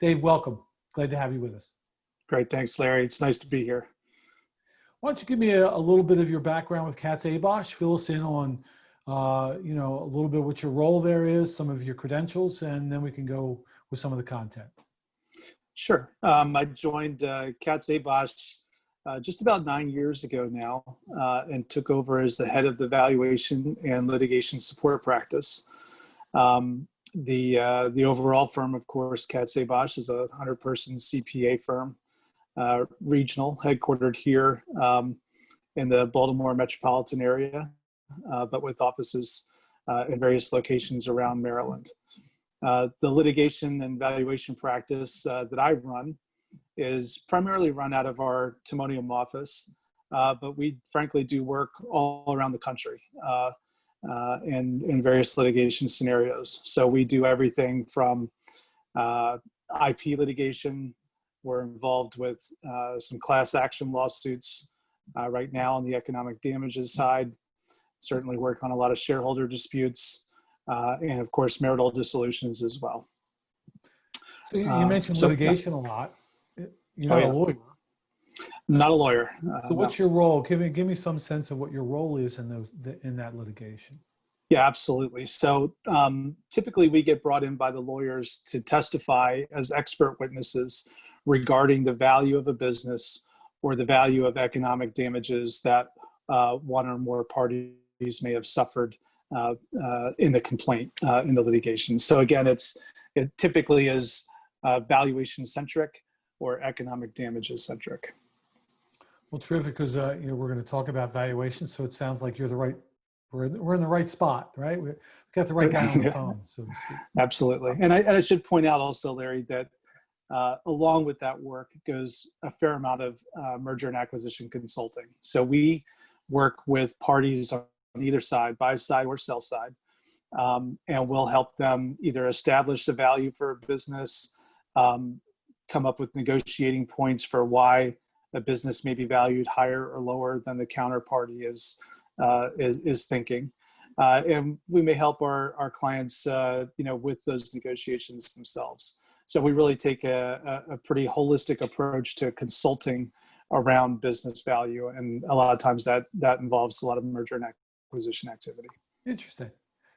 Dave, welcome. Glad to have you with us. Great. Thanks, Larry. It's nice to be here. Why don't you give me a little bit of your background with Katz Abosch? Fill us in on, a little bit what your role there is, some of your credentials, and then we can go with some of the content. Sure. I joined Katz Abosch just about 9 years ago now, and took over as the head of the valuation and litigation support practice. The overall firm, of course, Katz Abosch, is a 100-person CPA firm, regional, headquartered here in the Baltimore metropolitan area, but with offices in various locations around Maryland. The litigation and valuation practice that I run is primarily run out of our Timonium office, but we frankly do work all around the country in various litigation scenarios. So we do everything from IP litigation. We're involved with some class action lawsuits right now on the economic damages side. Certainly work on a lot of shareholder disputes, and of course, marital dissolutions as well. So you mentioned litigation a lot. You're not a lawyer. Not a lawyer. So what's your role? Give me some sense of what your role is in that litigation. Yeah, absolutely. So typically we get brought in by the lawyers to testify as expert witnesses regarding the value of a business or the value of economic damages that one or more parties may have suffered in the complaint, in the litigation. So again, it typically is valuation centric or economic damages centric. Well, terrific, because we're going to talk about valuation. So it sounds like you're we're in the right spot, right? We've got the right guy on the phone, so to speak. Absolutely. And I should point out also, Larry, that along with that work goes a fair amount of merger and acquisition consulting. So we work with parties on either side, buy side or sell side, and we'll help them either establish a value for a business, come up with negotiating points for why a business may be valued higher or lower than the counterparty is thinking. And we may help our clients, with those negotiations themselves. So we really take a pretty holistic approach to consulting around business value. And a lot of times that involves a lot of merger and acquisition activity. Interesting.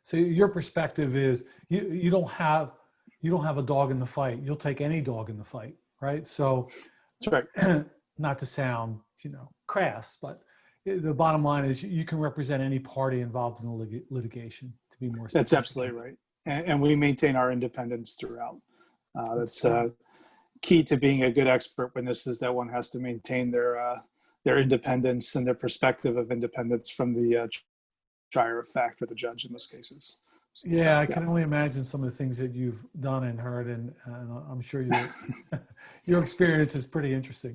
So your perspective is you don't have a dog in the fight. You'll take any dog in the fight, right? So that's right. Not to sound, crass, but the bottom line is you can represent any party involved in the litigation, to be more That's absolutely right. And we maintain our independence throughout. That's key to being a good expert witness, is that one has to maintain their independence and their perspective of independence from the trier of fact, or the judge in most cases. So, yeah, I can only imagine some of the things that you've done and heard, and I'm sure your experience is pretty interesting.